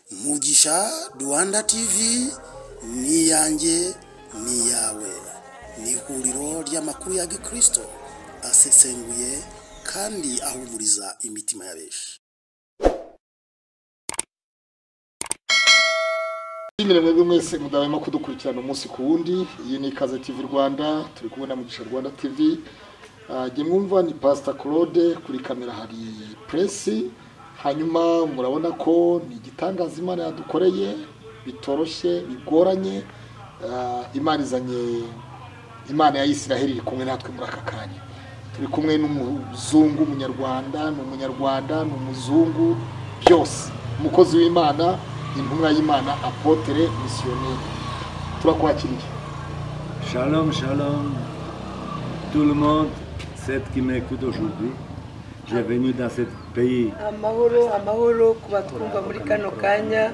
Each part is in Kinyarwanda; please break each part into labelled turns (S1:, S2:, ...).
S1: Mugisha Rwanda TV ni yanjye ni yawe, ni ihuriro ry'amakuru ya Gikristo asesenguye kandi ahumuriza imitima ya benshi.
S2: Mwebwe mwese mudahwema kudukurikirana umunsi ku wundi. Iyi ni Ikaze TV Rwanda, turi kubona Mugisha Rwanda TV. Jye mwumva ni Pastor Claude, kuri kamera hari Press. Hanyuma murabona ko ni igitangaza Imana yadukoreye bitoroshye bigoranye. Imana izanye, Imana ya Isiraheli iri kumwe natwe muri aka kanya. Turi kumwe n'umuzungu, umunyarwanda, n'umuzungu, byose umukozi w'Imana, intumwa y'Imana, apotre missionnaire. Turakwakiriye.
S3: Shalom, shalom, tout le monde, ceux qui m'écoutent aujourd'hui. J'ai venu dans ce pays.
S4: Amahoro kubatwumva muri kano kanya.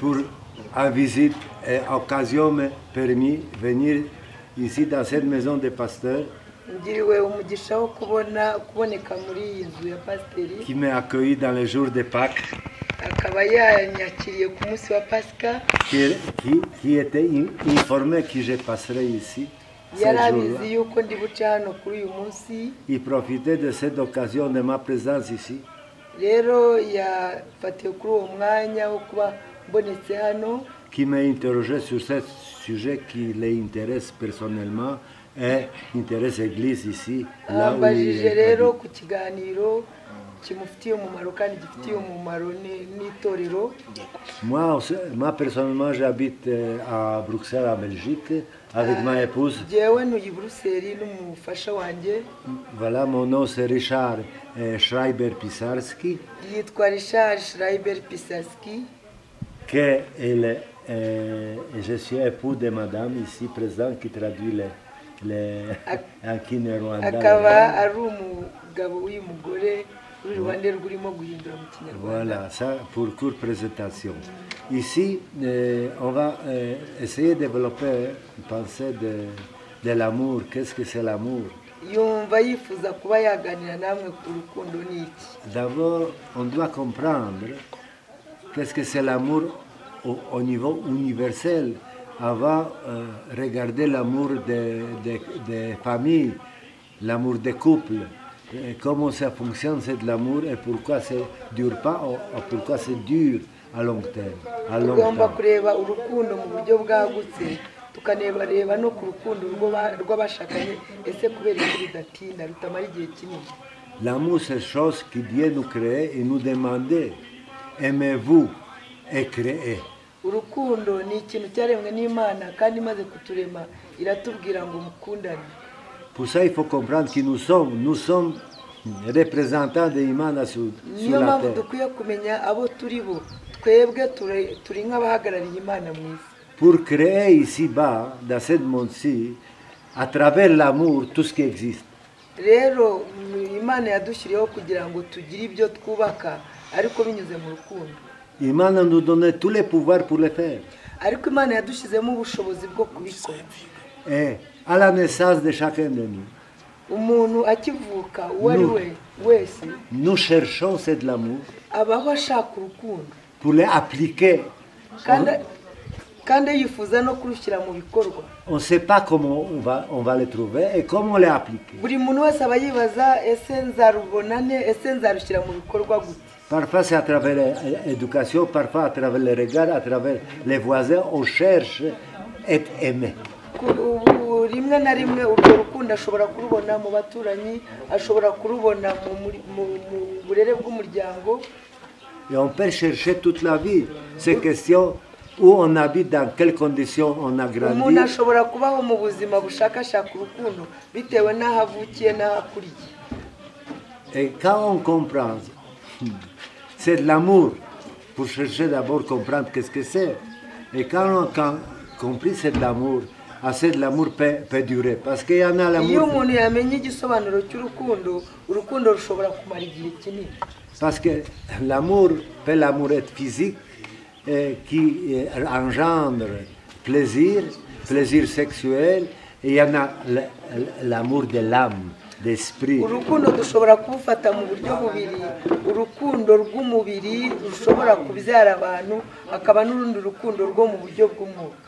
S3: Pour une visite et occasion me permis de venir ici dans cette maison de pasteur.
S4: Ngiriwe umugisha wo kuboneka muri iyi nzu ya pasiteri.
S3: Qui m'a accueilli dans les jours de Pâques.
S4: Akaba yanyakiriye ku munsi wa Pasika.
S3: Qui était informé que je passerai ici.
S4: Yarabizi yuko ndi buce hano kuri uyu munsi.
S3: Il profitait de cette occasion de ma présence ici.
S4: Rero yafatiye kuri uwo mwanya wo kuba mbonetse hano.
S3: Qui m'a interrogé sur ce sujet qui l'intéresse personnellement et intéresse l'Église ici.
S4: Ambajije rero ku kiganiro kimufitiye umumaro kandi gifitiye umumaro n'itorero.
S3: Moi personnellement j'habite à Bruxelles en Belgique avec ma épouse.
S4: Jewe ntuye Bruxelles n'umufasha wanje.
S3: Voilà, mon nom c'est Richard Schreiber-Pisarski.
S4: Yitwa Richard Schreiber-Pisarski.
S3: Que je suis époux de madame ici présent qui traduit en kinyarwanda.
S4: Akaba ari umugabo w'umugore uri Rwanda rurimo guhindura mu kinyarwanda.
S3: Voilà, ça pour courte présentation. Ici, on va essayer de développer une pensée de l'amour. Qu'est-ce que c'est l'amour?
S4: Yumva yifuza kuba yaganira namwe ku rukundo n'iki.
S3: D'abord, on doit comprendre qu'est-ce que c'est l'amour au niveau universel. Avant, regarder l'amour des familles, l'amour des couples, comment ça fonctionne, c'est de l'amour et pourquoi ça ne dure pas ou pourquoi c'est dur à long terme.
S4: Tugomba kureba urukundo mu buryo bwagutse, tukaneba no ku rukundo rw'abashakanye, ese kubera ko bidatinda rutamara igihe kinini.
S3: L'amour, c'est chose qui Dieu nous crée et nous demande, aimez-vous et créez.
S4: Urukundo ni ikintu cyaremwe n'Imana kandi imaze kuturema iratubwira ngo mukundane.
S3: Pour ça il faut comprendre que nous sommes représentants de l'Imana sur la terre.
S4: Dukwiye kumenya abo turi bo, twebwe turi nk'abahagarariye Imana mu isi.
S3: Pour créer ici-bas, dans ce monde-ci, à travers l'amour, tout ce qui existe.
S4: Rero Imana yadushyiriyeho kugira ngo tugire ibyo twubaka ariko binyuze mu rukundo.
S3: Imana nous donne tous les pouvoirs pour le faire.
S4: Ariko Imana yadushizemo ubushobozi bwo kubikora.
S3: Et à la naissance de chacun de nous,
S4: umuntu akivuka wari wese,
S3: nous cherchons c'est de l'amour
S4: abaho ashaka urukundo
S3: pour l'appliquer.
S4: Kandi yifuza no kurushyira mu bikorwa.
S3: On ne sait pas comment on va le trouver et comment l'appliquer.
S4: Buri muntu wese aba yibaza ese nzarubonane, ese nzarushyira mu bikorwa gute.
S3: Parfois c'est à travers l'éducation, parfois à travers les regards, à travers les voisins, on cherche être aimé.
S4: Rimwe na rimwe urwo rukundo ashobora kurubona mu baturanyi, ashobora kurubona mu burere bw'umuryango.
S3: Et on peut chercher toute la vie ces questions où on habite, dans quelles conditions on a grandi.
S4: Umuntu ashobora kubaho mu buzima bushakashaka urukundo bitewe n'aho avukiye n'aho akuriye.
S3: Et quand on comprend, c'est de l'amour, pour chercher d'abord comprendre qu'est-ce que c'est. Et quand on a compris c'est de l'amour, assez de l'amour peut durer. Parce qu'il y en a l'amour.
S4: Iyo umuntu yamenye igisobanuro cy'urukundo, urukundo rushobora kumara igihe kinini.
S3: Parce que l'amour peut l'amour être physique, qui engendre plaisir sexuel, et il y en a l'amour de l'âme. d'esprit.
S4: urukundo dushobora kubufata mu buryo bubiri, urukundo rw'umubiri rushobora kubyara abantu, hakaba n'urundi rukundo rwo mu buryo bw'umwuka.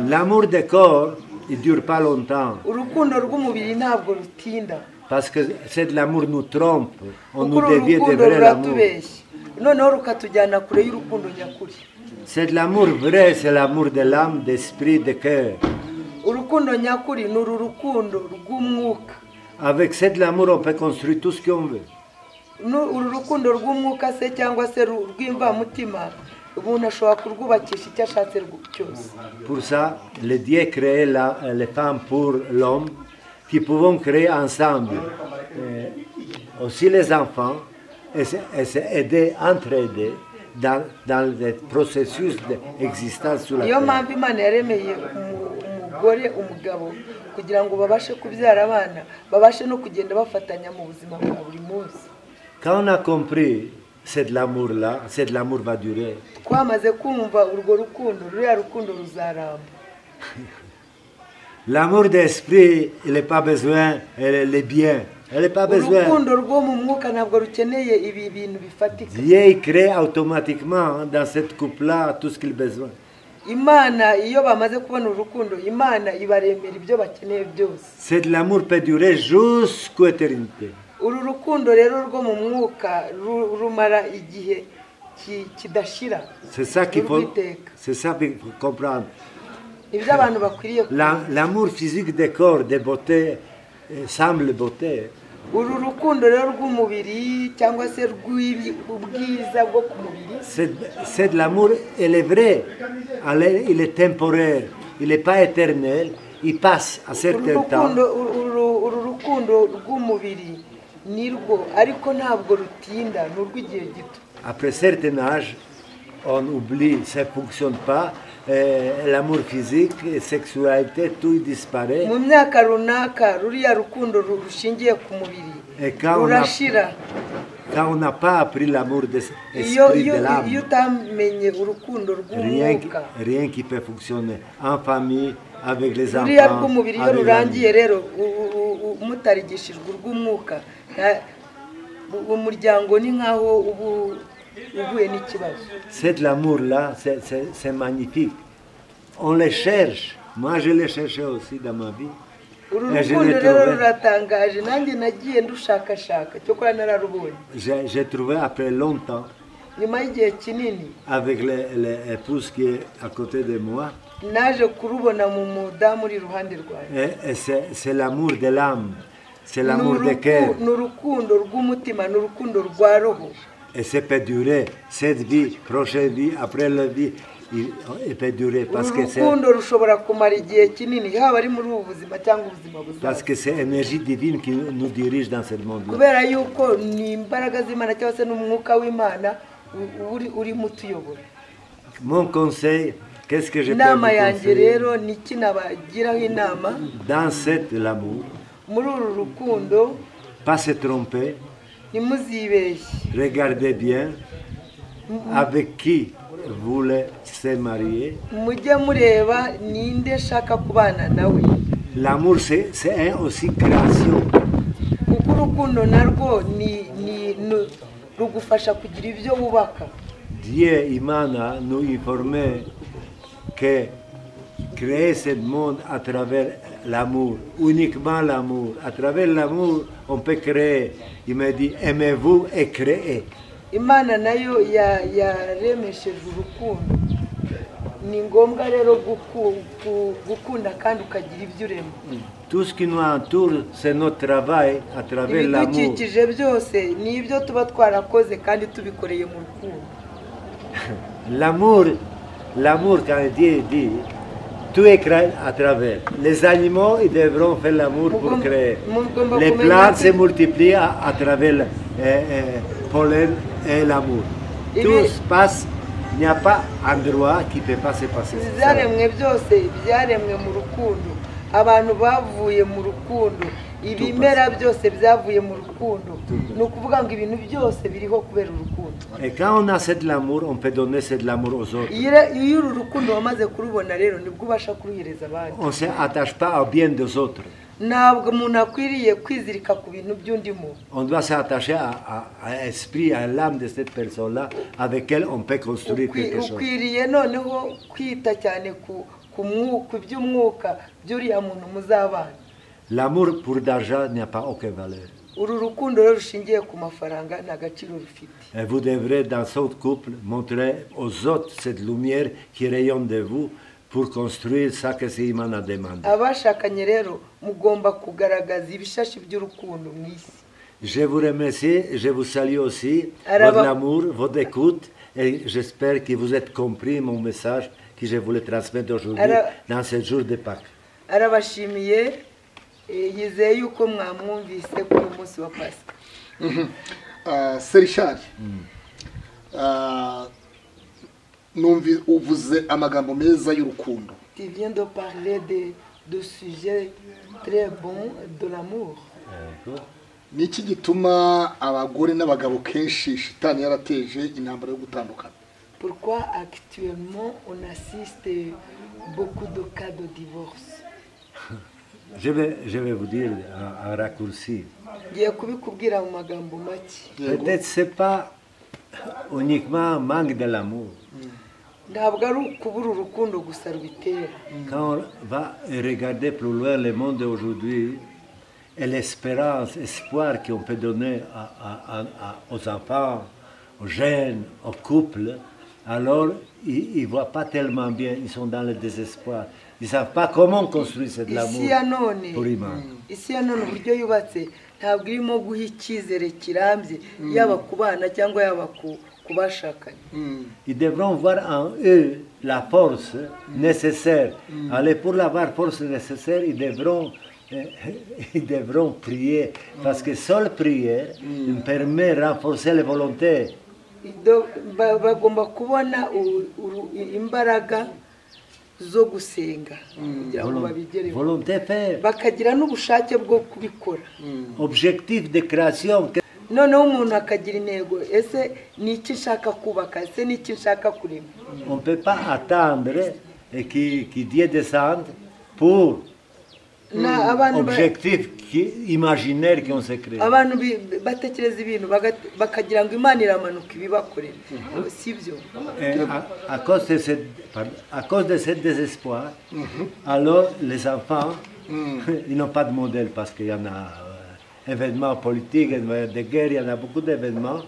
S3: L'amour des corps, il ne dure pas longtemps.
S4: Urukundo rw'umubiri ntabwo rutinda,
S3: Parce que c'est de l'amour nous trompe. On
S4: kuko
S3: nous
S4: uru
S3: dévie de
S4: rukundo
S3: vrai l'amour.
S4: ruratubeshya, noneho rukatujyana kure y'urukundo nyakuri.
S3: C'est de l'amour vrai, c'est l'amour de l'âme, d'esprit, de cœur.
S4: Urukundo nyakuri ni uru rukundo rw'umwuka.
S3: Avec cet amour, on peut construire tout ce qu'on veut.
S4: Uru rukundo rw'umwuka se cyangwa se rw'imvamutima, umuntu ashobora kurwubakisha icyo ashatse cyose.
S3: Pour ça, le Dieu créait les femmes pour l'homme, qui pouvons créer ensemble aussi les enfants et s'aider, entraider dans le processus d'existence sur la
S4: Niyo
S3: terre.
S4: mpamvu Imana yaremeye umugore umugabo kugira ngo babashe kubyara abana, babashe no kugenda bafatanya mu buzima bwa buri munsi.
S3: Quand on a compris c'est de l'amour-là, c'est de l'amour va durer.
S4: Twamaze kumva urwo rukundo, ruriya rukundo ruzaramba.
S3: L'amour d'esprit, il n'a pas besoin, les biens. Il n'a pas besoin.
S4: Urukundo rwo mu mwuka ntabwo rukeneye ibi bintu bifatika.
S3: Dieu crée automatiquement dans cette couple-là tout ce qu'il a besoin.
S4: Imana iyo bamaze kubona urukundo, Imana ibaremera ibyo bakeneye byose.
S3: C'est de l'amour peut durer jusqu'à l'éternité.
S4: Uru rukundo rero rwo mu mwuka rumara igihe kidashira.
S3: C'est ça qu'il faut comprendre.
S4: Ibyo abantu bakwiriye
S3: L'amour physique des corps, des beautés, semble beauté.
S4: Uru rukundo rero rw'umubiri cyangwa se rw'ubwiza bwo ku mubiri,
S3: C'est de l'amour, il est vrai, il est temporaire, il n'est pas éternel, il passe à certain temps.
S4: uru rukundo rw'umubiri nirwo ariko ntabwo rutinda, ni urw'igihe gito.
S3: Après certain âge, on oublie, ça ne fonctionne pas, l'amour physique, la sexualité, tout disparaît.
S4: Mu myaka runaka ruriya rukundo rushingiye ku mubiri rurashira.
S3: Quand on n'a pas appris l'amour de l'esprit de l'âme,
S4: iyo utamenye urukundo rw'umwuka,
S3: rien qui peut fonctionner en famille, avec les
S4: ruriya
S3: enfants,
S4: rw'umubiri iyo
S3: avec
S4: rurangiye
S3: l'ami.
S4: rero mutarigishijwe urw'umwuka, umuryango ni nkaho uhuye n'ikibazo.
S3: C'est de l'amour-là, c'est magnifique. On les cherche. Moi, je les cherchais aussi dans ma vie.
S4: Uru
S3: Et je
S4: rukundo
S3: l'ai
S4: rero
S3: trouvé.
S4: ruratangaje, nanjye nagiye ndushakashaka, cyokora nararubonye.
S3: J'ai trouvé après longtemps,
S4: Nyuma y'igihe kinini
S3: avec l'épouse qui est à côté de moi,
S4: naje kurubona mu mudamu uri iruhande rwanjye.
S3: et c'est l'amour de l'âme, c'est l'amour de cœur.
S4: Ni urukundo rw'umutima, ni urukundo rwa roho.
S3: Et ça peut durer, cette vie, prochaine vie, après la vie, il peut durer parce
S4: Uru
S3: que c'est
S4: rukundo rushobora kumara igihe kinini, haba ari muri ubu buzima cyangwa ubuzima
S3: parce
S4: buzaza.
S3: que c'est l'énergie divine qui nous dirige dans ce monde-là.
S4: Kubera yuko ni imbaraga z'Imana cyangwa se n'umwuka w'Imana urimo utuyobora.
S3: Mon conseil, qu'est-ce que je peux vous
S4: Inama yanjye
S3: conseiller
S4: rero ni iki nabagiraho inama
S3: dans cet l'amour?
S4: muri uru rukundo?
S3: Pas se tromper,
S4: Ntimuzibeshye,
S3: regardez bien avec qui vous voulez se marier.
S4: mujye mureba ninde shaka kubana nawe,
S3: L'amour, c'est aussi création.
S4: kuko urukundo narwo rugufasha kugira ibyo wubaka.
S3: Dieu, Imana, nous informait que créer ce monde à travers l'amour, uniquement l'amour. À travers l'amour, on peut créer. Il me dit, aimez-vous et créez.
S4: Imana nayo yaremesheje urukundo. Ni ngombwa rero gukunda kandi ukagira ibyo urema.
S3: Tout ce qui nous entoure, c'est notre travail à travers l'amour.
S4: Ibidukikije byose ni ibyo tuba twarakoze kandi tubikoreye mu rukundo.
S3: L'amour, quand Dieu dit, tout est créé à travers. Les animaux, ils devront faire l'amour pour créer. Les plantes se multiplient à travers le pollen et l'amour. Tout se passe, il n'y a pas endroit qui ne peut pas se passer.
S4: Ibyaremwe byose byaremwe mu rukundo, abantu bavuye mu rukundo, ibimera byose byavuye mu rukundo. Ni ukuvuga ngo ibintu byose biriho kubera urukundo.
S3: Et quand on a cet l'amour, on peut donner cet l'amour aux autres.
S4: Iyo uru rukundo wamaze kurubona rero nibwo ubasha kuruhereza abandi.
S3: On ne s'attache pas au bien des autres.
S4: ntabwo umuntu akwiriye kwizirika ku bintu by'undi muntu.
S3: On doit s'attacher à l'esprit, à l'âme de cette personne-là avec elle on peut construire quelque chose.
S4: Ukwiriye noneho kwita cyane ku by'umwuka by'uriya muntu muzabana.
S3: L'amour pour d'argent n'a pas aucune valeur.
S4: Uru rukundo rero rushingiye ku mafaranga nta gaciro rufite.
S3: Et vous devrez dans votre couple montrer aux autres cette lumière qui rayonne de vous pour construire ça que c'est Imana demande.
S4: Abashakanye rero mugomba kugaragaza ibishashi by'urukundo mu isi.
S3: Je vous remercie, je vous salue aussi, votre amour, votre écoute, et j'espère que vous êtes compris mon message que je voulais transmettre aujourd'hui dans ce jour de Pâques.
S4: Arabashimiye yizeye yuko mwamwumvise kuri uyu munsi wa Pasika.
S2: Serishari numvi uvuze amagambo meza y'urukundo.
S4: Tu viens de parler de sujets très bons de l'amour.
S2: Niki gituma abagore n'abagabo kenshi shitani yarateje intambara yo gutandukana?
S4: Pourquoi actuellement on assiste beaucoup de cas de divorce?
S3: Je vais vous dire un raccourci. Peut-être c'est pas uniquement un manque de l'amour. Quand on va regarder plus loin le monde d'aujourd'hui et l'espérance, l'espoir qu'on peut donner aux enfants, aux jeunes, aux couples, alors ils ne voient pas tellement bien, ils sont dans le désespoir. Ils ne savent pas comment construire cet amour pour Imana.
S4: Isi ya none uburyo yubatse ntabwo irimo guha icyizere kirambye yaba ku bana cyangwa yaba ku bashakanye.
S3: Ils devront voir en eux la force nécessaire. Alors pour avoir force nécessaire, ils devront prier parce que seule prière permet de renforcer les volontés.
S4: Bagomba kubona imbaraga zo gusenga kugira ngo babigereho, bakagira n'ubushake bwo kubikora.
S3: Objectif de création.
S4: Noneho umuntu akagira intego, ese ni iki nshaka kubaka, ese ni iki nshaka kurema.
S3: On ne peut pas attendre que Dieu descende pour objectif imaginaire qu'on se crée.
S4: Abantu batekereza ibintu bakagira ngo Imana iramanuka ibibakorera, sibyo.
S3: À cause de ce désespoir, alors les enfants, ils n'ont pas de modèle parce qu'il y en a événements politiques, de guerre, il y en a beaucoup d'événements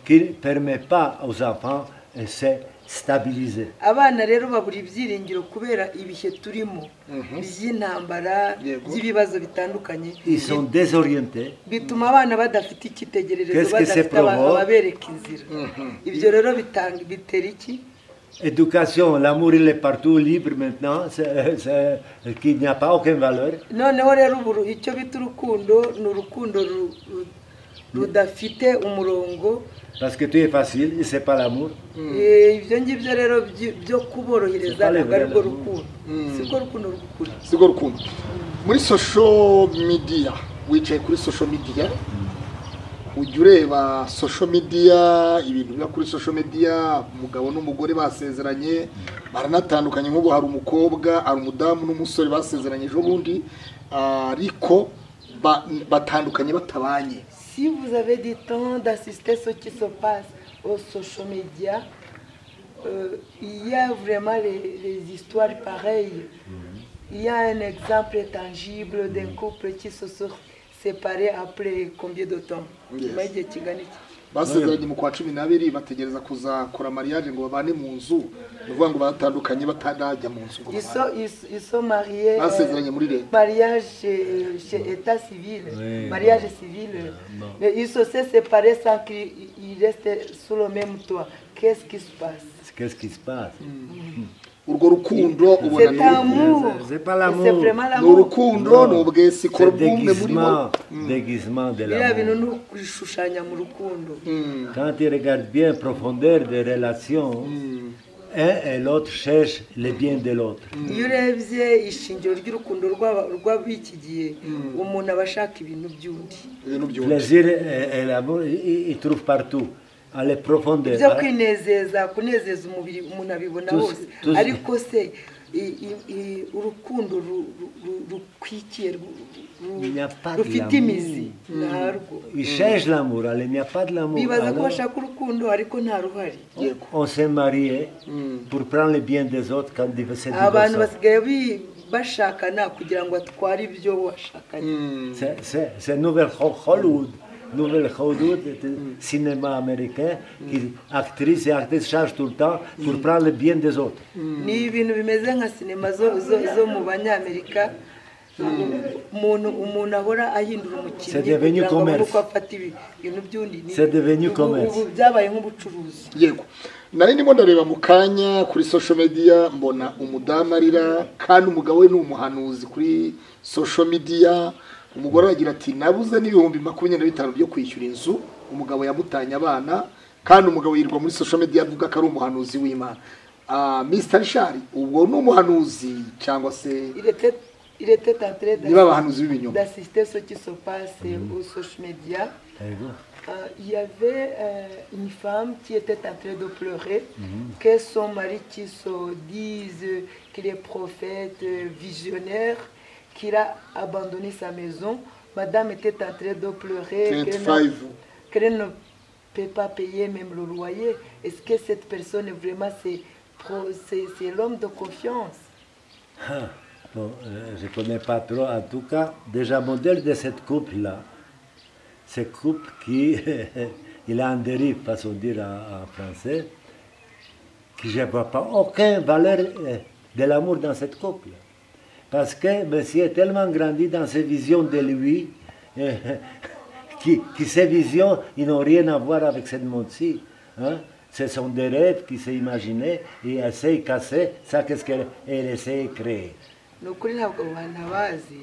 S3: qui ne permettent pas aux enfants de se stabiliser.
S4: Abana rero babura ibyiringiro kubera ibihe turimo by'intambara by'ibibazo bitandukanye.
S3: Ils sont désorientés.
S4: Bituma abana badafite icyitegererezo, badafite ababereka inzira. Ibyo rero bitera iki?
S3: Éducation, l'amour il est partout libre maintenant, qu'il n'y a pas aucune valeur.
S4: Noneho rero icyo bita urukundo ni urukundo rudafite umurongo.
S3: Parce que tout est facile, et c'est pas l'amour.
S4: Ibyo ngibyo rero byo kuborohereza ntabwo ari rwo rukundo. Siko rukundo rw'ukuri.
S2: Siko rukundo. Muri social media, wicaye kuri social media, ujya ureba social media, ibintu biba kuri social media, umugabo n'umugore basezeranye, baranatandukanye, nk'ubu hari umukobwa, hari umudamu n'umusore basezeranye ejo bundi, ariko batandukanye batabanye.
S4: Si vous avez du temps d'assister ce qui se passe aux social media, il y a vraiment les histoires pareilles. Il y a un exemple tangible d'un couple qui se sont séparés après combien de temps?
S2: Basezeranye mu kwa 12 bategereza kuzakora mariage ngo babane mu nzu, nuvuga ngo batandukanye batanajya mu nzu.
S4: Ils sont mariés.
S2: Basezeranye muri leta.
S4: Mariage chez état civil, mariage civil. Mais ils se sont séparés sans qu'ils restent sous le même toit. Qu'est-ce qui se passe?
S3: Qu'est-ce qui se passe?
S2: Urwo rukundo ubona
S3: c'est pas l'amour.
S4: C'est vraiment l'amour.
S2: Urukundo n'ubwesi ko bumwe muri bo.
S3: Déguisement de l'amour. Quand tu regardes bien profondeur des relations, un et l'autre cherchent le bien de l'autre.
S4: Iyo urebye ishingiro ry'urukundo rw'abiki gihe umuntu abashaka ibintu by'undi.
S3: Plaisir et l'amour, ils trouvent partout. À les profondeurs.
S4: Byo kwinezeza kunezeza umubiri umuntu abibona hose, ariko se urukundo rukwikiye
S3: Il n'y a pas de
S4: rufite imizi ntarwo.
S3: Il cherche l'amour, alors il n'y a pas de l'amour.
S4: bibaza ko
S3: Alors,
S4: bashaka urukundo ariko nta ruhari.
S3: on s'est marié pour prendre le bien des autres quand c'est
S4: abantu
S3: divorcé.
S4: basigaye bashakana kugira ngo atware ibyo bashakanye.
S3: C'est Nouvelle Hollywood, cinéma américain, qui actrices et actrices changent tout le temps pour prendre le bien des autres.
S4: Ni ibintu bimeze nka sinema zo mu banyamerika. umuntu ahora ahindura umukinnyi kugira ngo abone uko afata ibintu by'undi.
S3: C'est devenu commerce.
S4: Ubu byabaye nk'ubucuruzi.
S2: yego nari ndimo ndareba mu kanya kuri social media mbona umudamu arira kandi umugabo we ni umuhanuzi kuri social media. Umugore aragira ati nabuze n'ibihumbi 25 byo kwishyura inzu, umugabo yamutanye abana kandi umugabo yirirwa muri social media avuga ko ari umuhanuzi w'Imana. Mr. Richard ubwo ni umuhanuzi cyangwa se
S4: Il était en train d'assister ce qui se passe aux social media. Il y avait une femme qui était en train de pleurer, que son mari qui se dise qu'il est prophète, visionnaire, qu'il a abandonné sa maison. Madame était en train de pleurer, qu'elle ne peut pas payer même le loyer. Est-ce que cette personne vraiment c'est l'homme de confiance?
S3: Bon, je ne connais pas trop. En tout cas, déjà modèle de cette couple-là, ce couple qui il a en dérive, façon de dire en français, que je ne vois pas aucune valeur de l'amour dans cette couple. Parce que monsieur est tellement grandi dans ses visions de lui, que ces visions, ils n'ont rien à voir avec ce monde-ci. Hein? Ce sont des rêves qui s'est imaginé et essaie de casser ça qu'est-ce qu'elle essaie de créer.
S4: Ni ukuri ntabwo abantu abazi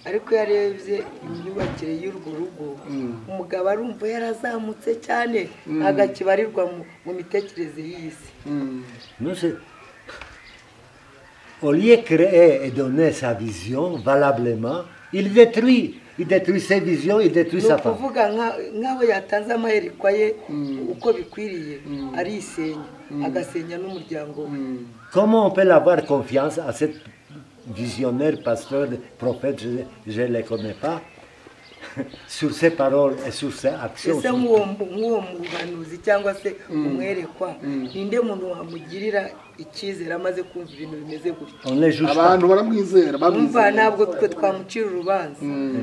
S4: ariko yarebye imyubakire y'urwo rugo umugabo arumva yarazamutse cyane agakibarirwa mu mitekerereze y'isi.
S3: Au lieu de créer et donner sa vision valablement, il détruit ses visions, il détruit sa femme.
S4: Ni ukuvuga nk'aho yatanze amaherekwa ye uko bikwiriye arisenya agasenya n'umuryango we.
S3: Comment on peut avoir confiance à cette visionnaire, pasteur, prophète, je ne les connais pas, sur ses paroles et sur ses actions?
S4: Ese nk'uwo muhanuzi cyangwa se umwerekwa ninde muntu wamugirira icyizere amaze kumva ibintu bimeze gutya?
S2: Abantu baramwizera
S4: bamwizera ntabwo twe twamucira urubanza.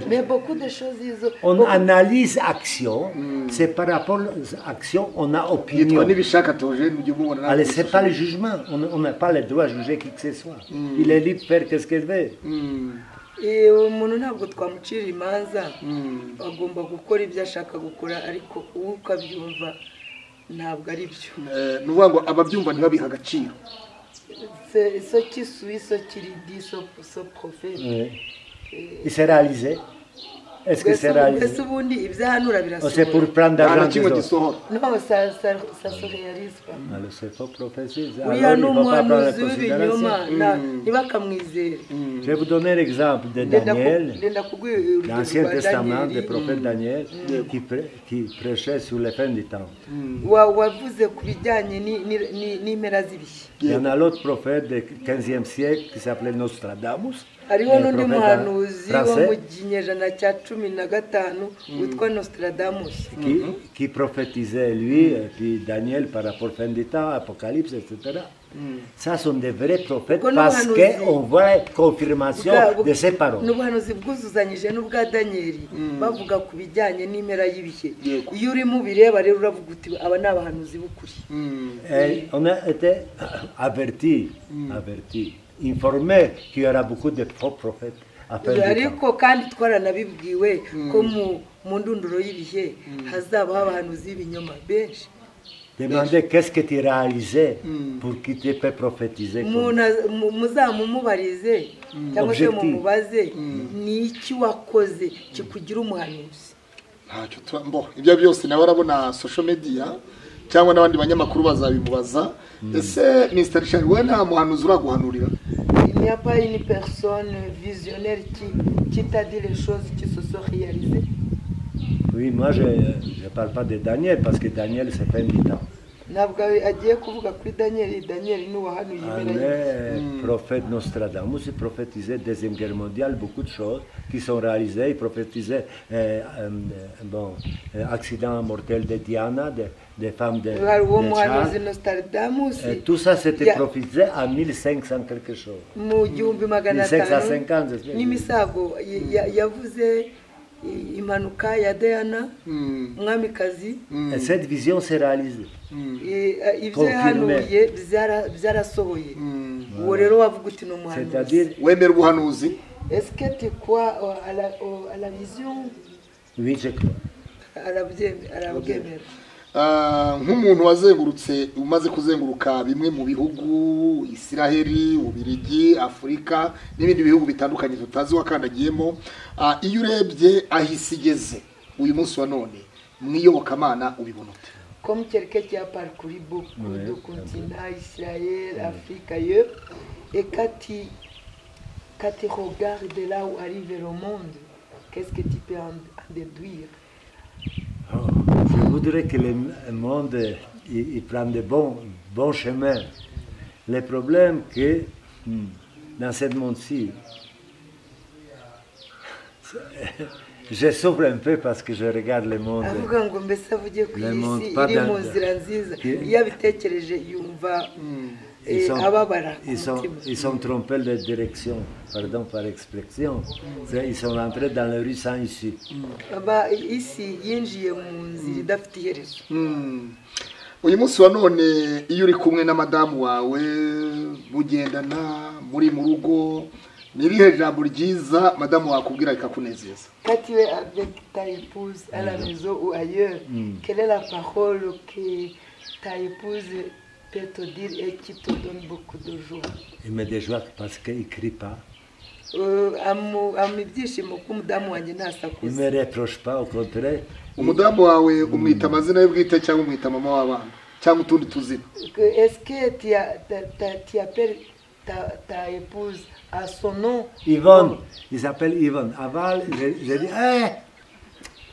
S4: Mais beaucoup de choses
S3: on analyse action, c'est par rapport à action on a opinion. Allez, c'est pas le jugement, on n'a pas le droit de juger qui que ce soit. Il est libre de faire ce qu'il veut.
S4: Umuntu ntabwo twamucira imanza agomba gukora ibyo ashaka gukora ariko uwo ukabyumva ntabwo ari byo.
S2: Ni ukuvuga ngo ababyumva ntibabiha agaciro.
S4: Ce qui suit, ce qui dit ce prophète.
S3: Il s'est réalisé. Est-ce que c'est réalisé? C'est pour prendre d'argent des autres.
S4: Non, ça se réalise pas.
S3: Alors c'est faux prophétie.
S4: Alors il ne faut pas prendre la considération.
S3: Je vais vous donner l'exemple de Daniel, l'Ancien Testament, du prophète Daniel, qui prêchait sur les fins du temps. Il y en a l'autre prophète du 15e siècle qui s'appelait Nostradamus.
S4: Hariho n'undi muhanuzi wo mu kinyejana cya 15 witwa Nostradamus
S3: qui prophétisait lui et puis Daniel par rapport à fin du temps, Apocalypse, etc. Ça sont des vrais prophètes parce qu'on voit confirmation de ces paroles.
S4: N'ubuhanuzi bwuzuzanyije n'ubwa Danieli bavuga ku bijyanye n'impera y'ibihe. Iyo uri mu bireba rero uravuga uti aba ni abahanuzi b'ukuri.
S3: On a été averti, informé qu'il y aura beaucoup de faux prophètes.
S4: Ariko kandi twaranabibwiwe ko mu ndunduro y'ibihe hazabaho abahanuzi b'ibinyoma benshi.
S3: Demandez qu'est-ce que tu réalisais pour qu'il te peut prophétiser.
S4: Muzamumubarize cyangwa se mumubaze ni iki wakoze kikugira umuhanuzi.
S2: Ibyo byose nawe arabona social media cyangwa n'abandi banyamakuru bazabimubaza. Ese Mr. Richard we nta muhanuzi uraguhanurira?
S4: Il n'y a pas une personne visionnaire qui t'a dit les choses qui se sont réalisées.
S3: Oui, moi je ne parle pas de Daniel parce que Daniel c'est fin du temps.
S4: ntabwo agiye kuvuga kuri Daniel ni uwahanuye
S3: Le prophète Nostradamus il prophétisait Deuxième Guerre mondiale, beaucoup de choses qui sont réalisées. Il prophétisait accident mortel de Diana, des femmes de
S4: uwo muhanuzi
S3: Charles.
S4: Nostradamus
S3: Tout ça c'était prophétisé en 1500 quelque chose.
S4: mu 1550
S3: 1550.
S4: n'imisago yavuze impanuka ya Diana umwamikazi.
S3: Et cette vision s'est réalisée.
S4: Ibyo yahanuye byarasohoye. Uwo rero wavuga uti ni umuhanuzi.
S3: C'est-à-dire,
S2: wemera ubuhanuzi?
S4: Est-ce que tu crois à la vision?
S3: oui, je crois.
S4: Arabwemera.
S2: Nk'umuntu wazengurutse umaze kuzenguruka bimwe mu bihugu Isiraheli, Ubirigi, Afurika n'ibindi bihugu bitandukanye tutazi wakandagiyemo, iyo urebye ahisi igeze uyu munsi wa none mwiyobokamana ubibona ute?
S4: Comme quelqu'un qui a parcouru beaucoup de continents, Israël, Afrique, ailleurs, et quand tu regardes de là où arrive le monde, qu'est-ce que tu peux en déduire?
S3: Je voudrais que le monde il prenne de bons chemins. Le problème que dans ce monde-ci, je souffre un peu parce que je regarde le monde.
S4: Avuga ngo mbese avugiye ku isi iri mu nzira nziza, iyo abitekereje yumva ababara.
S3: Ils sont trompés de direction, pardon par expression. Ils sont entrés dans la rue sans issue.
S4: Isi yinjiye mu nzira idafite iherezo.
S2: Uyu munsi wa none iyo uri kumwe na madamu wawe mugendana muri mu rugo, ni irihe jambo ryiza madamu wakubwira rikakunezeza?
S4: Quand tu es avec ta épouse à la maison ou ailleurs, quelle est la parole que ta épouse peut te dire et qui te donne beaucoup de joie?
S3: Il me déjoie parce qu'il ne crie pas.
S4: Ibyishimo ko umudamu wanjye ntasakuza.
S3: Il ne me reproche pas, au contraire.
S2: Umudamu wawe umwita amazina ye bwite cyangwa umwita mama w'abana cyangwa utundi tuzina?
S4: Est-ce que tu appelles ta épouse à son nom?
S3: Yvonne, il s'appelle Yvonne. Avant, je dis,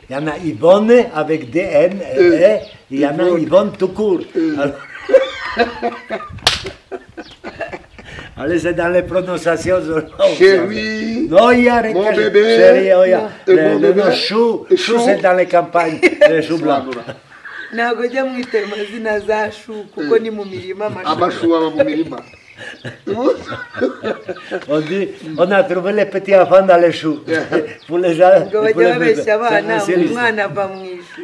S3: il y en a Yvonne avec des N, et il y en a Yvonne tout court. Allez, c'est dans les prononciations.
S2: Chérie,
S3: non, il y a
S2: mon bébé,
S3: chérie, il y a
S2: mon bébé,
S3: chou, c'est dans les campagnes, les choux blancs.
S4: Ntabwo ajya mwita amazina za shu kuko ni mu mirima
S2: amashu aba mu mirima.
S3: On dit, on a trouvé les petits enfants dans les choux. Pour les gens,
S4: ngo bajya babeshya abana umwana ava mu ishu.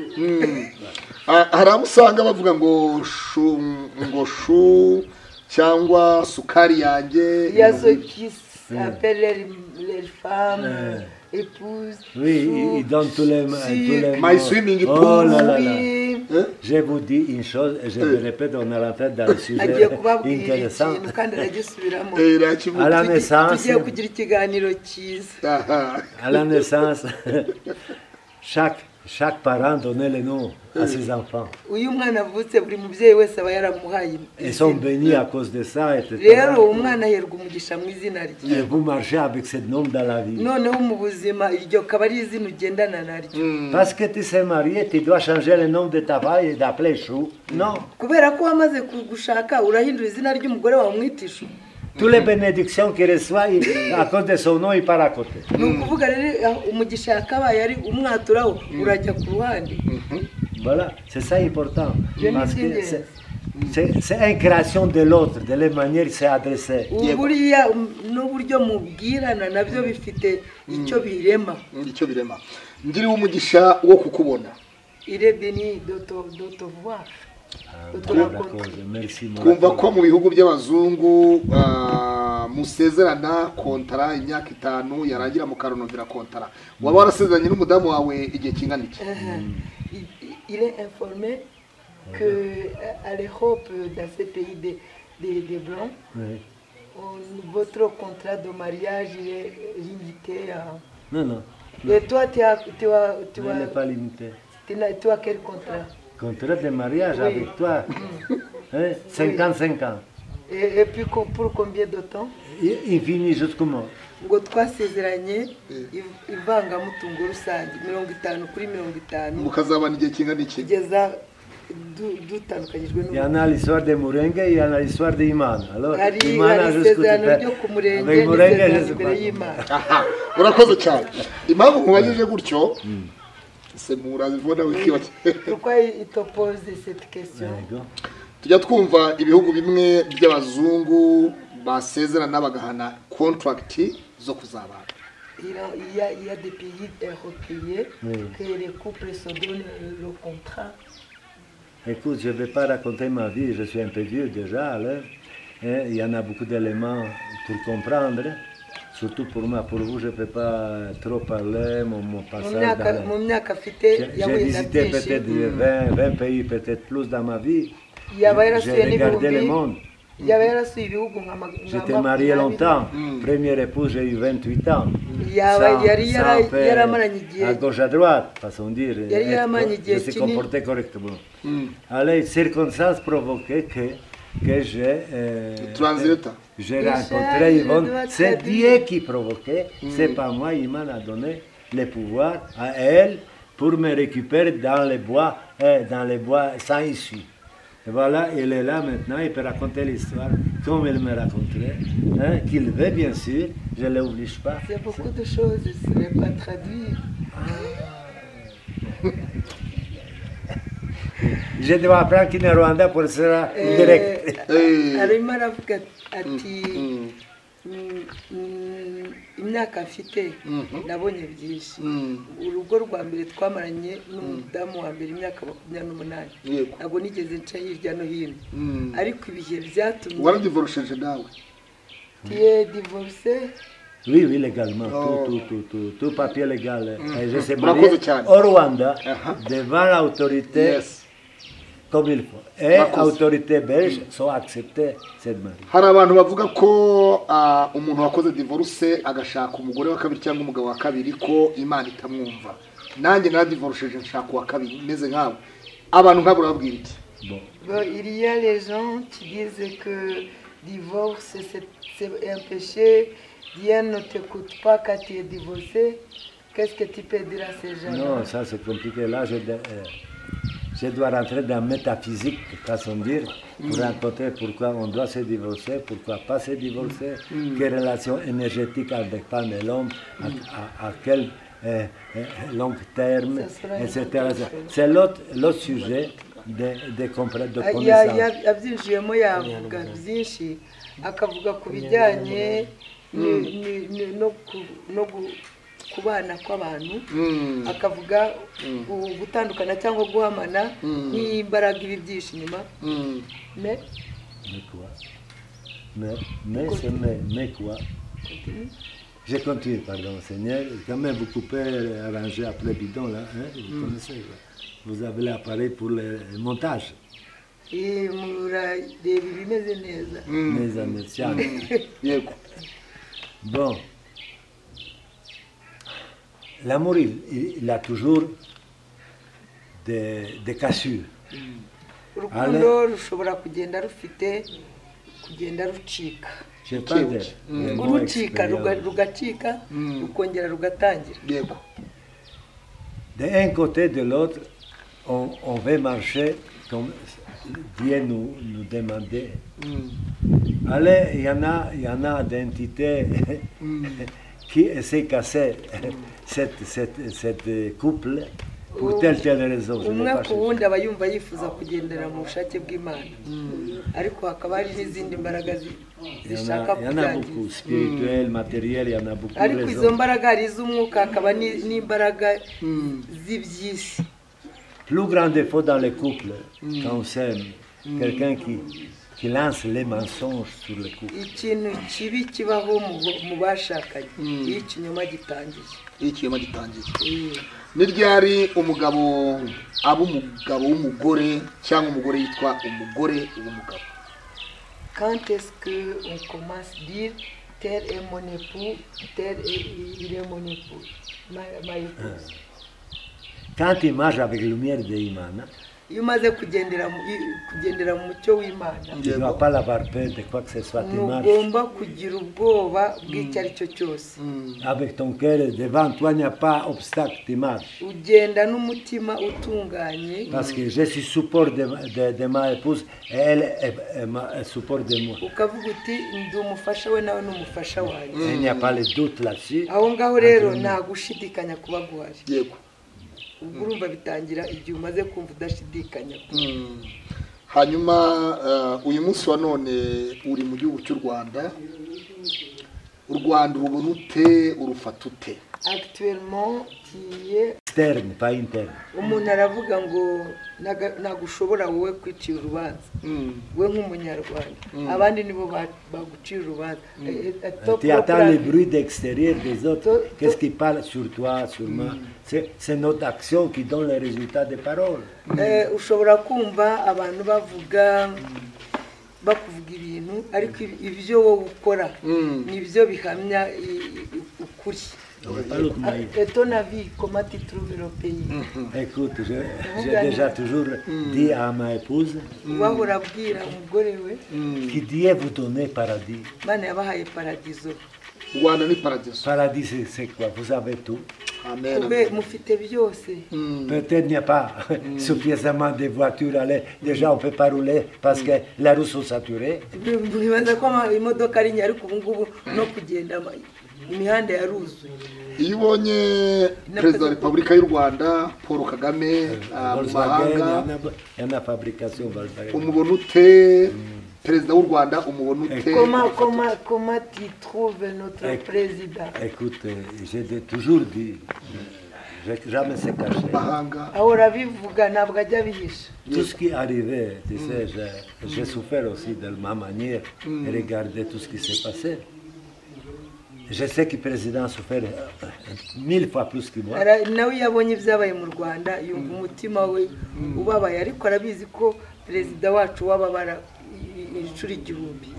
S2: Hari abo usanga bavuga ngo shu cyangwa sukari yanjye.
S4: Il y a ceux qui appellent les femmes épouses.
S3: Oui, ils donnent tous les
S2: My swimming pool.
S3: Oh là là là. Je vous dis une chose, et je le répète, on est rentré dans le sujet
S4: Agiye kubabwira
S3: intéressant.
S4: ikintu kandi aragisubiramo.
S3: À la naissance,
S4: Tugiye kugira ikiganiro cyiza.
S3: à la naissance, chaque parent donnait le nom à ses enfants.
S4: Uyu mwana avutse buri mubyeyi wese aba yaramuhaye.
S3: Ils sont bénis à cause de ça, etc.
S4: Rero umwana aherwa umugisha mu izina rye.
S3: Et vous marchez avec ce nom dans la vie.
S4: Noneho mu buzima iryo kaba ari izina ugendana naryo.
S3: Parce que tu sais marier, tu dois changer le nom de ta femme et d'appeler Chou. Non.
S4: Kubera ko wamaze gushaka urahindura izina ry'umugore wawe umwitisha.
S3: Toutes les bénédictions qu'il reçoit, à cause de son nom, il part à côté.
S4: Ni ukuvuga rero umugisha yakabaye ari umwaturaho urajya ku ruhande.
S3: Voilà, c'est ça important. Parce que c'est une création de l'autre, de la manière qu'il s'est adressé.
S4: Buriya n'uburyo mubwirana nabyo bifite icyo birema.
S2: Icyo birema. Ngiriwe umugisha wo kukubona.
S4: Il est béni de te voir.
S2: Kumva ko mu bihugu by'abazungu musezerana kontara imyaka 5 yarangira mukaronondera kontara. Waba warasezeranye n'umudamu wawe igihe kingana iki?
S4: Il est informé que à l'Europe, dans ces pays des blancs, votre contrat de mariage est limité à...
S3: Non.
S4: Et toi, tu
S3: n'est pas limité.
S4: Tu as quel contrat?
S3: Contrat de mariage avec toi, 50-50.
S4: Et puis pour combien de temps?
S3: Infini jusqu'au mort.
S4: Ngo twasezeranye ivangamutungo rusange 50 kuri 50.
S2: Mukazabana igihe kingana iki?
S4: Kugeza dutandukanyijwe
S3: Il y en a l'histoire de Murenge, il y en a l'histoire d'Imana. Alors,
S4: hari
S3: Imana, je
S4: isezerano
S3: sais
S4: ryo ku murenge
S3: avec Murenge, je
S4: n'isezerano
S3: sais
S4: imbere
S3: pas.
S4: y'Imana.
S2: aha urakoze cyane impamvu mubajije gutyo se murazibona wikibaza
S4: Pourquoi il te pose cette question?
S3: D'accord.
S2: tujya twumva ibihugu bimwe by'abazungu basezerana bagahana contract zo kuzabana
S4: Il y a des pays européens que les couples se donnent le contrat.
S3: Écoute, je ne vais pas raconter ma vie, je suis un peu vieux déjà, alors, hein, il y en a beaucoup d'éléments pour comprendre, surtout pour moi, pour vous, je ne peux pas trop parler, mon passage.
S4: Mu myaka afite
S3: J'ai
S4: yahuye na
S3: visité peut-être
S4: byinshi
S3: 20 pays, peut-être plus dans ma vie.
S4: yaba
S3: J'ai
S4: yarasuye
S3: regardé le
S4: n'ibihumbi
S3: monde.
S4: yaba yarasuye ibihugu nka
S3: J'étais marié longtemps. Première épouse, j'ai eu 28 ans.
S4: yaba yari
S3: Sans faire
S4: yaramaranye igihe
S3: à gauche à droite, façon de dire.
S4: Yari yaramaranye igihe
S3: Je me suis
S4: kinini.
S3: comporté correctement. Alors, les circonstances provoquaient que
S2: translator
S3: j'ai
S4: Michel,
S3: rencontré
S4: je
S3: Yvonne.
S4: dois
S3: C'est
S4: traduire.
S3: Dieu qui provoquait, c'est pas moi. Il m'a donné le pouvoir à elle pour me récupérer dans les bois sans issue. Et voilà, elle est là maintenant, il peut raconter l'histoire comme elle me raconterait, hein, qu'il veut bien sûr, je ne l'oblige pas.
S4: c'est beaucoup de choses ce n'est pas traduit.
S3: Je dois apprendre Kinyarwanda pour cela direct.
S4: arimo aravuga ati imyaka mfite nabonye byinshi urugo rwa mbere twamaranye n'umudamu wa mbere imyaka 28
S2: Yego.
S4: ntabwo nigeze nca hirya no hino ariko ibihe byatumye
S2: waradivorosheje nawe
S4: tiye divorce.
S3: Oui, oui, légalement,
S2: Oh.
S3: tout papier légal. Et je suis
S2: Bravo,
S3: marié
S2: Tiane.
S3: au Rwanda,
S2: Uh-huh.
S3: devant l'autorité,
S2: yes
S3: comme il faut. Et
S2: Bravo.
S3: l'autorité belge sont acceptées cette mariage.
S2: hari abantu bavuga ko umuntu wakoze divorce agashaka umugore wa kabiri cyangwa umugabo wa kabiri ko imana itamwumva nanjye naradivorosheje nshaka uwa kabiri meze nkawe abantu nk'abo urababwira iki
S3: Bon.
S4: Bon, il y a les gens qui disent que divorce c'est un péché, Dieu ne t'écoute pas quand tu es divorcé. Qu'est-ce que tu peux dire à ces gens?
S3: Non, ça c'est compliqué. Là, je dois rentrer dans la métaphysique, façon de dire, pour raconter pourquoi on doit se divorcer, pourquoi pas se divorcer, quelle relation énergétique avec femme et l'homme, à quel long terme,
S4: Ça sera une
S3: etc.
S4: autre chose.
S3: C'est l'autre sujet de connaissance.
S4: yabyinjiyemo yavuga byinshi akavuga ku bijyanye no kubana kw'abantu akavuga gutandukana cyangwa guhamana nk'imbaraga ibi byinshi inyuma
S3: Mais quoi? Mais quoi? Je continue, pardon, Seigneur. Quand même, vous coupez, arrangez après bidon, là. Hein? Vous connaissez, quoi. Vous avez l'appareil pour le montage.
S4: murareba ibimeze neza.
S3: Mes amis, tiens.
S2: yego
S3: Bon. L'amour, il a toujours des cassures.
S4: urukundo rushobora kugenda rucika
S3: Je parle de mon
S4: rucika
S3: expérience.
S4: rugacika rukongera rugatangira.
S2: yego
S3: D'un côté de l'autre, on veut marcher comme Dieu nous demandait. Allez, il y en a d'entités qui essaient de casser cette couple pour telle raison. Je n'ai
S4: umwe
S3: pas
S4: ku
S3: cherché.
S4: wundi aba yumva yifuza kugendera mu bushake bw'Imana, ariko hakaba hari n'izindi mbaraga zishaka
S3: Il y en a beaucoup,
S4: kubyangiza.
S3: spirituel, matériel, il y en a beaucoup.
S4: ariko izo
S3: raisons.
S4: mbaraga hari iz'umwuka hakaba n'imbaraga z'iby'isi.
S3: Plus grand défaut dans les couples, quand on s'aime, quelqu'un qui lance les mensonges sur le couple.
S4: ikintu kibi kibaho mu bashakanye iyo ikinyoma gitangiye.
S2: iyo ikinyoma gitangiye ni ryari umugabo aba umugabo w'umugore cyangwa umugore yitwa umugore w'umugabo
S4: Quand est-ce qu'on commence à dire tel est mon époux, tel il est mon époux, ma épouse.
S3: Quand il marche avec la lumière de Imana,
S4: iyo umaze kugendera mu mucyo w'Imana
S3: Tu ne dois pas avoir peur de quoi que ce soit. Tu marches
S4: ntugomba kugira ubwoba bw'icyo ari cyo cyose
S3: avec ton cœur devant toi, il n'y a pas obstacle, tu marches.
S4: ugenda n'umutima utunganye
S3: Parce que je suis support de ma épouse et elle est support de moi.
S4: ukavuga uti ndi umufasha we nawe ni umufasha wanjye
S3: Il n'y a pas de doute là-dessus.
S4: aho ngaho rero nta gushidikanya kuba guhari
S2: yego
S4: ubwo urumva bitangira igihe umaze kumva udashidikanya
S2: hanyuma uyu munsi wa none uri mu gihugu cy'u Rwanda u Rwanda urubona ute urufata ute
S4: actuellement kiye
S3: Externe, pas interne.
S4: umuntu aravuga ngo ntabwo ushobora wowe kwicira urubanza we nk'umunyarwanda abandi nibo bagucira urubanza
S3: Tu attends le bruit d'extérieur des autres. Qu'est-ce qui parle sur toi, sur moi? C'est notre action qui donne le résultat des paroles.
S4: ushobora kumva abantu bakuvuga ibintu ariko ibyo wowe ukora nibyo bihamya ukuri. Et ton avis, comment tu trouves le pays?
S3: Écoute, j'ai déjà toujours dit à ma épouse que Dieu vous donne paradis.
S2: Rwanda ni paradiso.
S3: Paradis, c'est quoi? Vous avez tout.
S2: Amen.
S3: Peut-être il n'y a pas suffisamment de voitures. Déjà, on ne peut pas rouler parce que les routes sont saturées.
S2: Iyo ubonye perezida wa repubulika y'u Rwanda Paul Kagame mu mahanga umubona ute perezida w'u Rwanda umubona ute
S4: comment tu trouves notre président?
S3: Écoute, j'ai toujours dit, jamais se caché. Tout ce qui est arrivé, tu sais, j'ai souffert aussi de ma manière de regarder tout ce qui s'est passé. Je sais que le président a souffert 1000 fois plus que moi.
S4: Il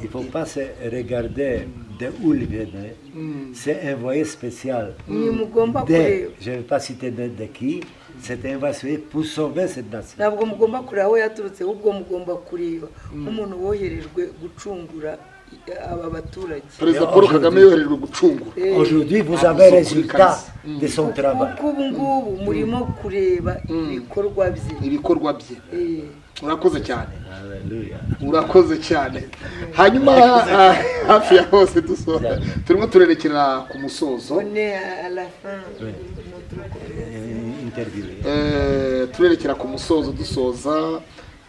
S3: ne faut pas se regarder d'où il vient. C'est un envoyé spécial. Je ne vais pas citer de qui. C'est un envoyé pour sauver cette nation. Aujourd'hui, vous avez le résultat de son travail.
S2: Urakoze cyane. Haleluya. Urakoze cyane. Hanyuma hafi ya hose dusoza. Turimo turerekera ku musozo. Turerekera ku musozo dusoza.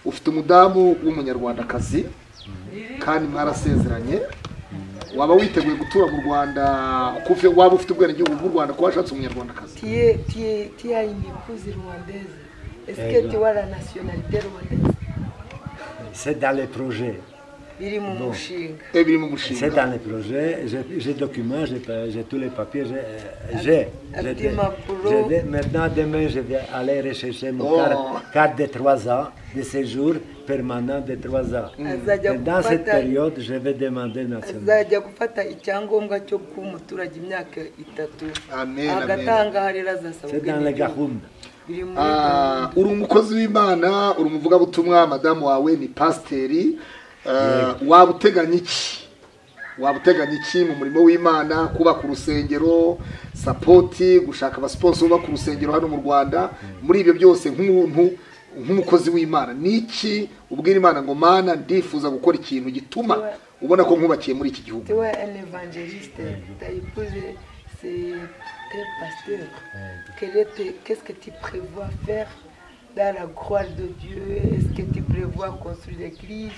S2: Ufite umudamu w'umunyarwandakazi kandi mwarasezeranye. Waba witeguye gutura mu Rwanda kufe waba ufite ubwenegihugu bw'u Rwanda ko washatse umunyarwandakazi?
S4: Tu as une épouse rwandaise. Est-ce que tu as la nationalité rwandaise?
S3: C'est dans les projets.
S4: C'est
S3: dans les projets. J'ai documents, j'ai tous les papiers. Maintenant, demain, je vais aller rechercher mon carte de 3 ans, de séjour permanent de 3 ans. Et dans cette période, je vais demander national. C'est dans les Gahunda.
S2: Uri umukozi w'Imana, uri umuvugabutumwa, madamu wawe ni pasiteri. Waba uteganya iki mu murimo w'Imana, kubaka urusengero, sapoti, gushaka abasponso bubaka urusengero hano mu Rwanda? Muri ibyo byose nk'umukozi w'Imana niki ubwira Imana ngo Mana ndifuza gukora ikintu gituma ubona ko nkubakiye muri iki gihugu?
S4: Pasteur, qu'est-ce que tu prévois faire dans la gloire de Dieu? Est-ce que tu prévois construire l'église?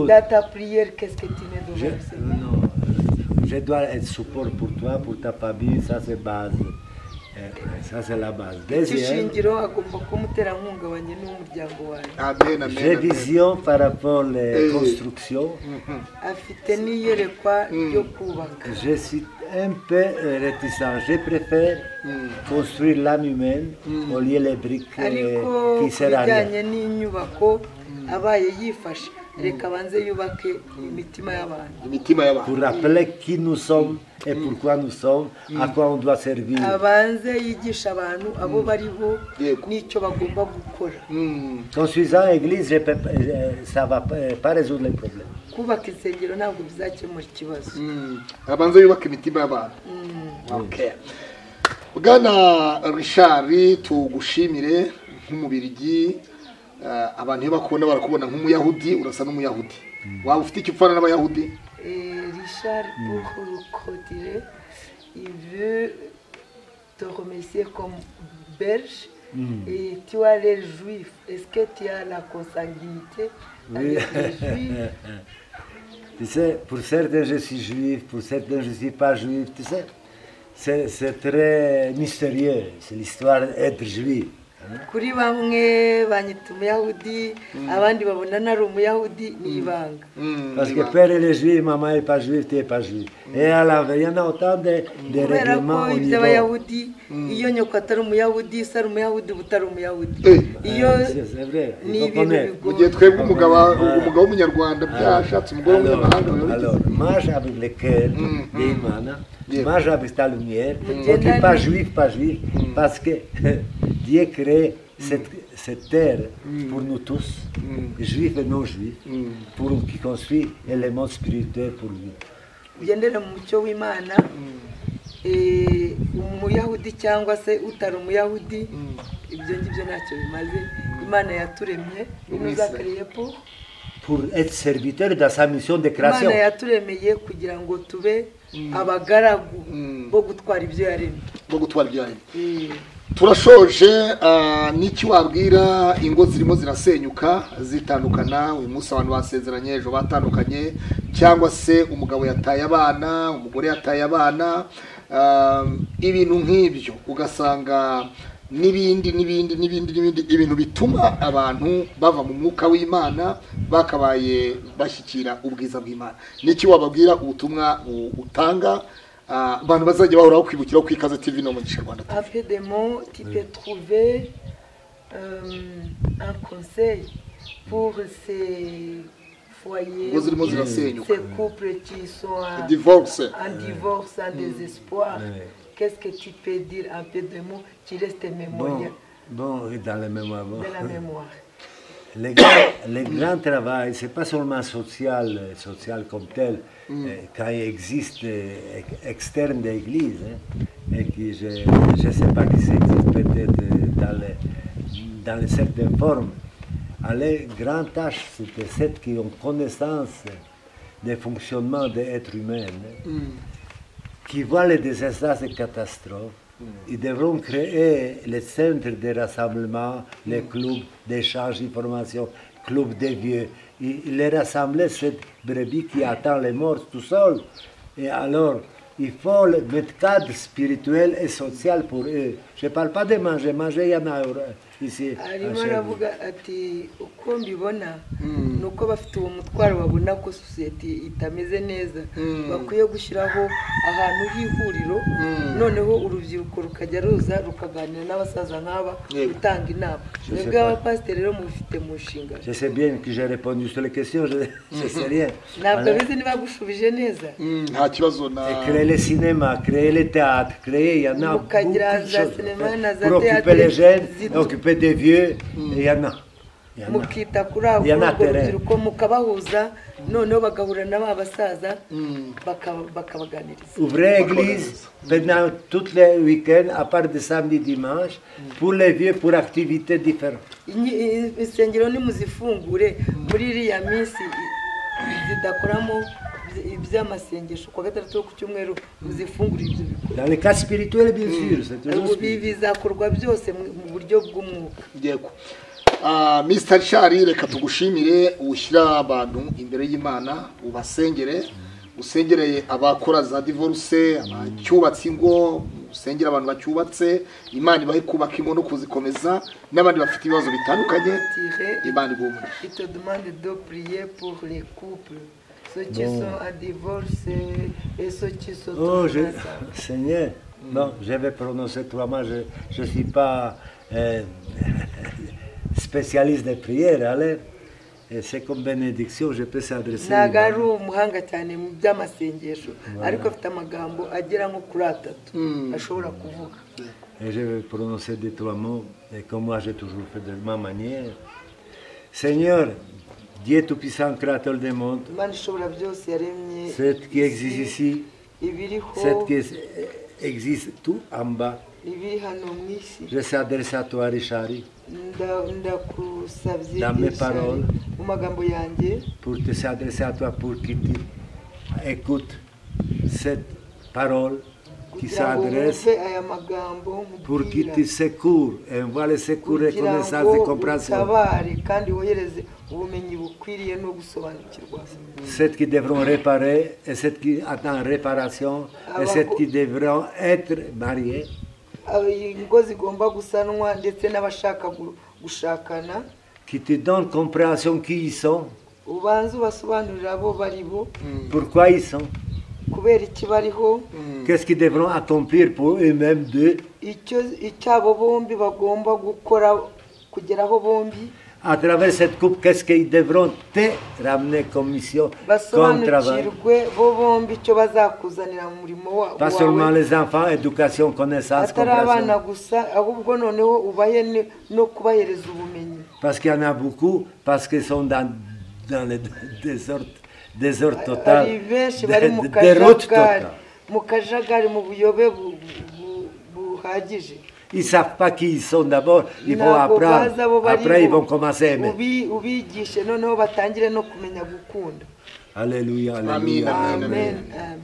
S4: Dans ta prière, qu'est-ce que tu me dois?
S3: Non, je dois être support pour toi, pour ta famille, ça c'est base. Ça c'est la base. Deuxième, j'ai vision par rapport aux constructions. Je suis un peu réticent. Je préfère construire l'âme humaine au lieu des briques qui servent à rien.
S4: reka abanze yubake imitima y'abantu
S2: imitima y'abantu
S3: Pour rappeler qui nous sommes et pourquoi nous sommes, à quoi on doit servir.
S4: abanze yigisha abantu abo bari bo
S2: Yego.
S4: n'icyo bagomba gukora
S3: Construisant l'église, ça ne va pas résoudre les problèmes.
S4: kubaka insengero ntabwo bizakemura ikibazo
S2: abanza yubaka imitima y'abantu Okay. Bwana Richard tugushimire nk'umubirigi abantu iyo bakubona barakubona nk'umuyahudi urasa n'umuyahudi waba ufite icyo upfana n'abayahudi
S4: Richard pour le côté il veut te remercier comme belge et tu as les juifs est-ce que tu as la consanguinité avec les juifs
S3: Tu sais, pour certains je suis juif, pour certains je ne suis pas juif, tu sais. C'est très mystérieux, c'est l'histoire d'être juif.
S4: kuri bamwe banyita umuyahudi abandi babona nari umuyahudi ni ibanga
S3: Parce que père est juif, maman n'est pas juif, tu n'es pas juif. Et à l'envers, il y en a autant de
S4: kubera
S3: règlements
S4: ko
S3: au niveau.
S4: iby'abayahudi iyo nyoko atari umuyahudi se ari umuyahudi uba utari umuyahudi iyo
S3: C'est vrai,
S4: ni
S3: il faut
S4: ibintu
S3: connaître.
S2: mu gihe
S4: bigoye
S2: twebwe umugabo w'umunyarwanda byashatse umugore w'umunyamahanga
S3: Alors, marche avec le cœur d'Imana,
S2: Yeah.
S3: marche avec ta lumière,
S4: Yeah.
S3: donc pas juif, parce que Dieu crée cette terre pour nous tous, juifs et non juifs, pour qui construit le monde spirituel pour lui.
S4: ugendera mu mucyo w'imana umuyahudi cyangwa se utari umuyahudi ibyo ngibyo ntacyo bimaze imana yaturemye inuzakariye po
S3: Pour être serviteur dans sa mission de création.
S4: imana yaturemeye kugira ngo tube abagaragu bo gutwara ibyo yaremye
S2: bwo gutwara ibyayi turashoje n'iki wabwira ingo zirimo zirasenyuka zitandukana uyu munsi abantu basezeranye ejo batandukanye cyangwa se umugabo yataye abana umugore yataye abana ibintu nk'ibyo ugasanga n'ibindi ibintu bituma abantu bava mu mwuka w'Imana bakabaye bashyikira ubwiza bw'Imana n'iki wababwira ubutumwa utanga abantu bazajya bahora kwibukira ku Ikaze TV no mu Rwanda.
S4: Après des mots, tu peux trouver un conseil pour ces foyers, ces couples qui sont en divorce, en désespoir. Qu'est-ce que tu peux dire un peu de mots qui restent mémoriels?
S3: Bon, dans la mémoire. Bon.
S4: De la mémoire.
S3: Le grand travail, ce n'est pas seulement social comme tel, quand il existe externe de l'Église, et que je ne sais pas qui ça existe peut-être dans certaines formes. Les grandes tâches, c'est celles qui ont connaissance des fonctionnements de l'être humain, qui voient les désastres et catastrophes. Ils devront créer les centres de rassemblement, les clubs d'échange d'informations, clubs des vieux. Ils les rassembler cette brebis qui attend les morts tout seul. Et alors, il faut mettre cadre spirituel et social pour eux. Je ne parle pas de manger, il y en a ici.
S4: arimo aravuga ati uko mbibona ni uko bafite uwo mutwaro babona ko sosiyete itameze neza bakwiye gushyiraho ahantu h'ihuriro noneho urubyiruko rukajya ruza rukaganira n'abasaza nk'aba gutanga inama mwebwe abapasiteri rero mubifite mu nshingano.
S3: Je sais bien que j'ai répondu sur les questions, je ne sais rien.
S4: ntabwo bizi niba gushubije neza.
S2: nta kibazo na
S3: Créer le cinéma, créer le théâtre, créer, il y en a beaucoup
S4: mukagira
S3: de
S4: za
S3: choses.
S4: sinema na za
S3: Pour occuper les jeunes, occuper des vieux, il y en a.
S4: mukita kuri abo urubyiruko mukabahuza noneho bagahura n'aba basaza bakabaganiriza.
S3: Ouvrez l'église pendant tous les week-ends, à part de samedi, dimanche, pour les vieux, pour activités différentes.
S4: insengero nimuzifungure muri iriya minsi zidakoramo iby'amasengesho kwa gatandatu ku cyumweru muzifungure ibyo bikorwa.
S3: Dans le cas spirituel, bien sûr, c'est toujours
S4: bizakorwa byose mu buryo bw'umwuka.
S2: yego Mr. Richard reka tugushimire ushyira abantu imbere y'Imana ubasengere usengereye abakora za divorce abacyubatse ingo usengera abantu bacyubatse Imana ibahe kubaka ingo no kuzikomeza n'abandi bafite ibibazo bitandukanye Imana ibumure.
S4: Il te demande de prier pour les couples, ceux qui sont en divorce et ceux qui sont
S3: Seigneur, non, je vais prononcer 3 mots, je ne suis pas spécialiste de prière, allez. Et c'est comme bénédiction, je peux s'adresser.
S4: ntabwo ari umuhanga cyane mu by'amasengesho ariko afite amagambo agera nko kuri 3 ashobora kuvuga.
S3: Et je vais prononcer 2-3 mots, et comme moi j'ai toujours fait de ma manière. Seigneur, Dieu Tout-Puissant, Créateur du monde,
S4: Imana ishobora byose yaremye
S3: ce qui existe ici,
S4: ibiriho
S3: ce qui existe tout en bas,
S4: ibiri hano mu isi.
S3: je s'adresse à toi, Richard,
S4: Ndakusabye
S3: Dans mes
S4: Richard,
S3: paroles.
S4: mu magambo yanjye
S3: pour te s'adresser à toi, pour que tu écoutes cette parole qui
S4: kugira ngo
S3: s'adresse,
S4: wumve aya magambo
S3: pour que
S4: nkubwira,
S3: tu secours, et envoie le secours et
S4: kugira
S3: connaissance et
S4: ngo
S3: compréhension.
S4: utabare kandi wohereze ubumenyi bukwiriye no gusobanukirwa.
S3: Celles qui devront réparer et celles qui attendent réparation et celles qui devront être mariées.
S4: Ingo zigomba gusanwa ndetse n'abashaka gushakana,
S3: Qui te donnent compréhension qui ils sont,
S4: ubanza ubasobanurira abo bari bo,
S3: pourquoi ils sont,
S4: kubera iki bariho,
S3: qu'est-ce qu'ils devront accomplir pour eux-mêmes d'eux,
S4: icyabo bombi bagomba gukora kugeraho bombi,
S3: à travers cette coupe, qu'est-ce qu'ils devront te ramener comme mission, comme travail.
S4: basobanukirwe bo bombi icyo bazakuzanira mu murimo
S3: Pas seulement
S4: wawe,
S3: les enfants, éducation, connaissance,
S4: atari abana
S3: compréhension.
S4: gusa ahubwo noneho ubaye no kubahereza ubumenyi.
S3: Parce qu'il y en a beaucoup, parce qu'ils sont dans le désordre total,
S4: Hari benshi bari mu
S3: déroute
S4: kajagari,
S3: totale.
S4: mu kajagari, mu buyobe buhagije.
S3: Ils ne savent pas qui ils sont d'abord, ils vont
S4: Ntabwo bazi abo
S3: apprendre,
S4: bari
S3: après ils
S4: bo.
S3: vont commencer à aimer.
S4: Ubigishe noneho batangire no kumenya gukunda.
S3: Alléluia,
S2: Amen,
S3: alléluia.
S2: amen.
S4: Amen, amen.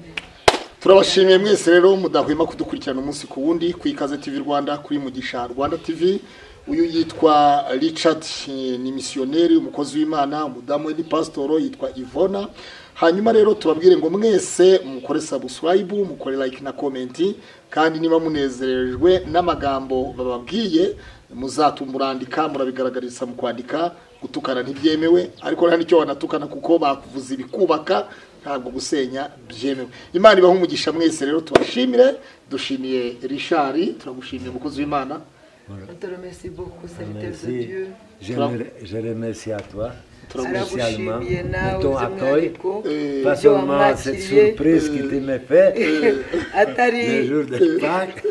S2: turabashimiye mwese rero mudahwema kudukurikirana umunsi ku wundi ku Ikaze TV Rwanda kuri Mugisha Rwanda TV. Uyu yitwa Richard, ni missionnaire, umukozi w'Imana, umudamu we ni pastor yitwa Ivona. Hanyuma rero tubabwire ngo mwese mukore subscribe, mukore like na comment, kandi niba munezerejwe n'amagambo bababwiye muzatumurandika, murabigaragariza mu kwandika. Gutukana ntibyemewe, ariko nta nicyo wanatukana kuko bakuvuza ibikubaka, ntabwo gusenya byemewe. Imana ibaha umugisha mwese rero, tubashimire. Dushimiye Richard, turagushimiye umukozi w'Imana.
S4: On te remercie beaucoup, serviteur de
S3: Merci.
S4: Dieu.
S3: Je remercie à toi, spécialement,
S4: Aragushimiye nawe
S3: de ton accueil.
S4: by'umwihariko
S3: Pas
S4: ibyo
S3: seulement cette
S4: wamwakiriye,
S3: surprise que tu m'as fait le
S4: atari
S3: jour de Pâques.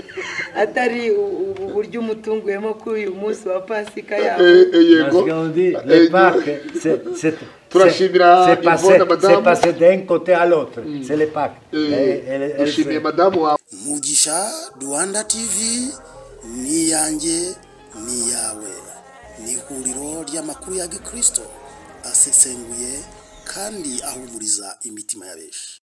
S4: atari uburyo umutunguyemo kuri uyu munsi wa Pasika yabo.
S3: Parce
S2: Yego.
S3: qu'on dit, les Pâques, c'est passé d'un côté à l'autre. C'est les Pâques.
S2: Dushimiye madamu wawe.
S1: Mugisha Rwanda TV ni yanjye ni yawe, ni ihuriro ry'amakuru ya Gikristo asesenguye kandi ahumuriza imitima ya benshi.